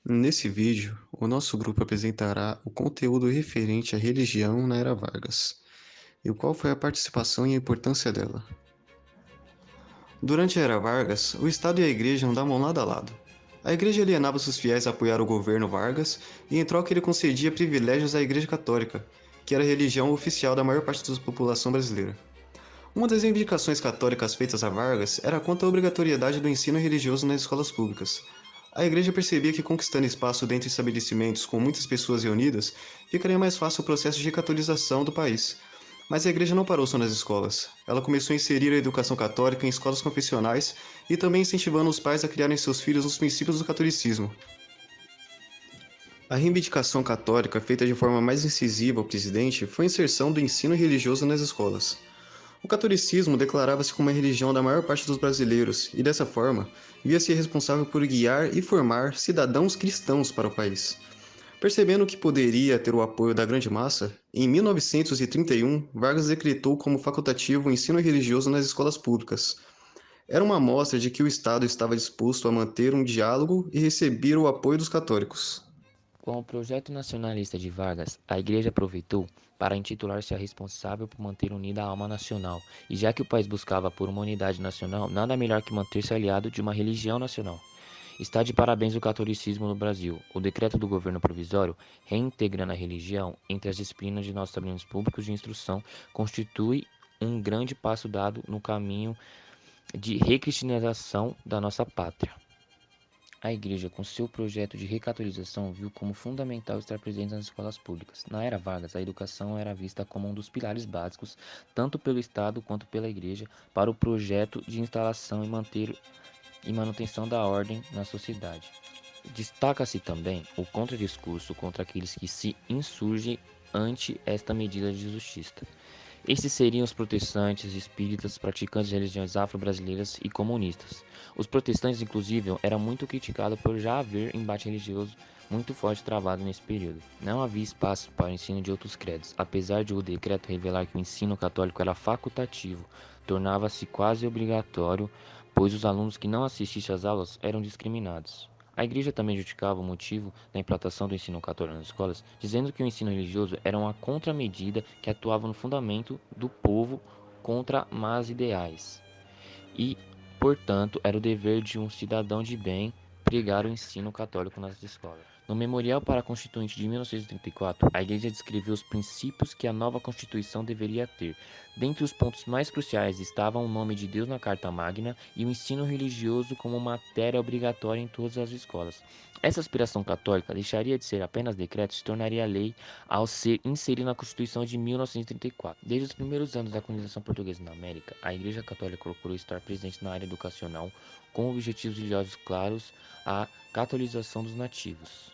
Nesse vídeo, o nosso grupo apresentará o conteúdo referente à religião na Era Vargas e qual foi a participação e a importância dela. Durante a Era Vargas, o Estado e a Igreja andavam lado a lado. A Igreja alienava seus fiéis a apoiar o governo Vargas e, em troca, ele concedia privilégios à Igreja Católica, que era a religião oficial da maior parte da população brasileira. Uma das reivindicações católicas feitas a Vargas era quanto à obrigatoriedade do ensino religioso nas escolas públicas. A igreja percebia que conquistando espaço dentro de estabelecimentos com muitas pessoas reunidas, ficaria mais fácil o processo de catolização do país. Mas a igreja não parou só nas escolas. Ela começou a inserir a educação católica em escolas confessionais e também incentivando os pais a criarem seus filhos nos princípios do catolicismo. A reivindicação católica feita de forma mais incisiva ao presidente foi a inserção do ensino religioso nas escolas. O catolicismo declarava-se como a religião da maior parte dos brasileiros e, dessa forma, via-se responsável por guiar e formar cidadãos cristãos para o país. Percebendo que poderia ter o apoio da grande massa, em 1931, Vargas decretou como facultativo o ensino religioso nas escolas públicas. Era uma amostra de que o Estado estava disposto a manter um diálogo e receber o apoio dos católicos. Com o projeto nacionalista de Vargas, a Igreja aproveitou para intitular-se a responsável por manter unida a alma nacional, e já que o país buscava por uma unidade nacional, nada melhor que manter-se aliado de uma religião nacional. Está de parabéns o catolicismo no Brasil. O decreto do governo provisório, reintegrando a religião entre as disciplinas de nossos estabelecimentos públicos de instrução, constitui um grande passo dado no caminho de recristianização da nossa pátria. A Igreja, com seu projeto de recatolização, viu como fundamental estar presente nas escolas públicas. Na era Vargas, a educação era vista como um dos pilares básicos, tanto pelo Estado quanto pela Igreja, para o projeto de instalação e manutenção da ordem na sociedade. Destaca-se também o contradiscurso contra aqueles que se insurgem ante esta medida de justiça. Estes seriam os protestantes, espíritas, praticantes de religiões afro-brasileiras e comunistas. Os protestantes, inclusive, eram muito criticados por já haver embate religioso muito forte travado nesse período. Não havia espaço para o ensino de outros credos, apesar de o decreto revelar que o ensino católico era facultativo, tornava-se quase obrigatório, pois os alunos que não assistissem às aulas eram discriminados. A Igreja também justificava o motivo da implantação do ensino católico nas escolas, dizendo que o ensino religioso era uma contramedida que atuava no fundamento do povo contra más ideais e, portanto, era o dever de um cidadão de bem pregar o ensino católico nas escolas. No Memorial para a Constituinte de 1934, a Igreja descreveu os princípios que a nova Constituição deveria ter. Dentre os pontos mais cruciais estavam o nome de Deus na Carta Magna e o ensino religioso como matéria obrigatória em todas as escolas. Essa aspiração católica deixaria de ser apenas decreto e se tornaria lei ao ser inserido na Constituição de 1934. Desde os primeiros anos da colonização portuguesa na América, a Igreja Católica procurou estar presente na área educacional com objetivos religiosos claros, a catolização dos nativos.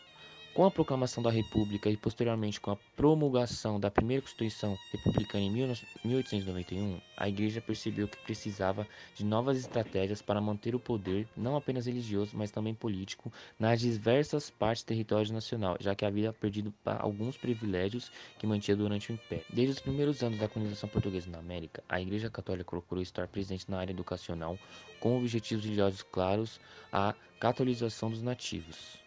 Com a proclamação da República e posteriormente com a promulgação da primeira Constituição Republicana em 1891, a Igreja percebeu que precisava de novas estratégias para manter o poder, não apenas religioso, mas também político, nas diversas partes do território nacional, já que havia perdido alguns privilégios que mantinha durante o Império. Desde os primeiros anos da colonização portuguesa na América, a Igreja Católica procurou estar presente na área educacional com objetivos religiosos claros, a catolização dos nativos.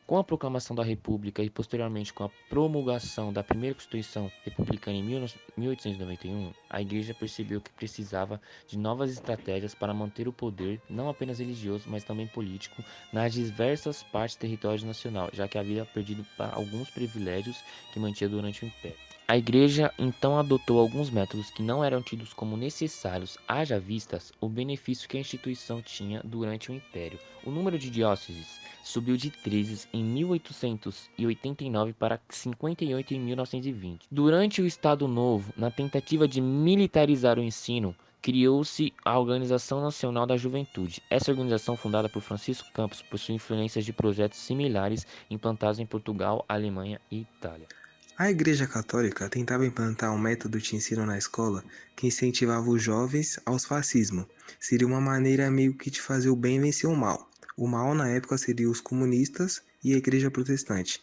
Com a proclamação da República e posteriormente com a promulgação da primeira Constituição Republicana em 1891, a Igreja percebeu que precisava de novas estratégias para manter o poder, não apenas religioso, mas também político, nas diversas partes do território nacional, já que havia perdido alguns privilégios que mantinha durante o Império. A Igreja então adotou alguns métodos que não eram tidos como necessários, haja vistas o benefício que a instituição tinha durante o Império. O número de dióceses subiu de 13 em 1889 para 58 em 1920. Durante o Estado Novo, na tentativa de militarizar o ensino, criou-se a Organização Nacional da Juventude. Essa organização, fundada por Francisco Campos, possui influências de projetos similares implantados em Portugal, Alemanha e Itália. A Igreja Católica tentava implantar um método de ensino na escola que incentivava os jovens ao fascismo. Seria uma maneira meio que de fazer o bem vencer o mal. O mal na época seria os comunistas e a Igreja Protestante.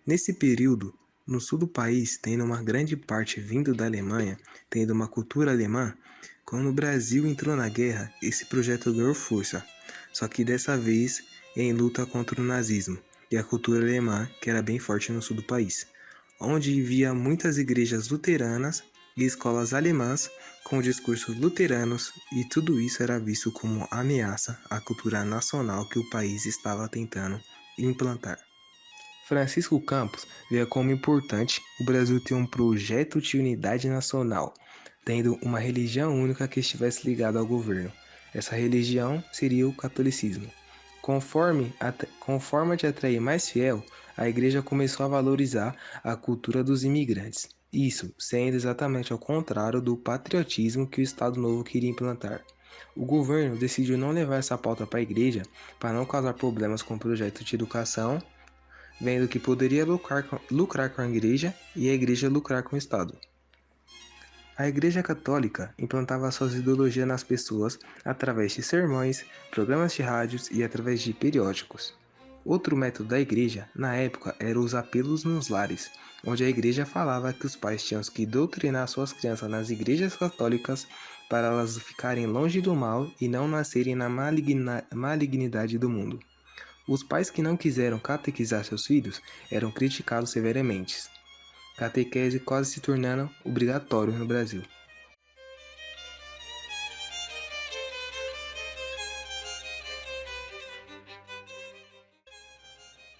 Nesse período, no sul do país, tendo uma grande parte vindo da Alemanha, tendo uma cultura alemã, quando o Brasil entrou na guerra, esse projeto ganhou força, só que dessa vez em luta contra o nazismo. e a cultura alemã, que era bem forte no sul do país, onde havia muitas igrejas luteranas e escolas alemãs com discursos luteranos, e tudo isso era visto como ameaça à cultura nacional que o país estava tentando implantar. Francisco Campos via como importante o Brasil ter um projeto de unidade nacional, tendo uma religião única que estivesse ligada ao governo. Essa religião seria o catolicismo. Com forma de atrair mais fiel, a igreja começou a valorizar a cultura dos imigrantes. Isso sendo exatamente ao contrário do patriotismo que o Estado Novo queria implantar. O governo decidiu não levar essa pauta para a igreja para não causar problemas com o projeto de educação, vendo que poderia lucrar com a igreja e a igreja lucrar com o Estado. A Igreja Católica implantava suas ideologias nas pessoas através de sermões, programas de rádios e através de periódicos. Outro método da igreja, na época, era os apelos nos lares, onde a igreja falava que os pais tinham que doutrinar suas crianças nas igrejas católicas para elas ficarem longe do mal e não nascerem na malignidade do mundo. Os pais que não quiseram catequizar seus filhos eram criticados severamente. Catequese quase se tornando obrigatório no Brasil.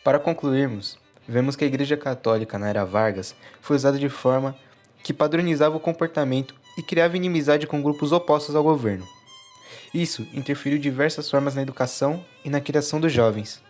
Para concluirmos, vemos que a Igreja Católica na era Vargas foi usada de forma que padronizava o comportamento e criava inimizade com grupos opostos ao governo. Isso interferiu de diversas formas na educação e na criação dos jovens.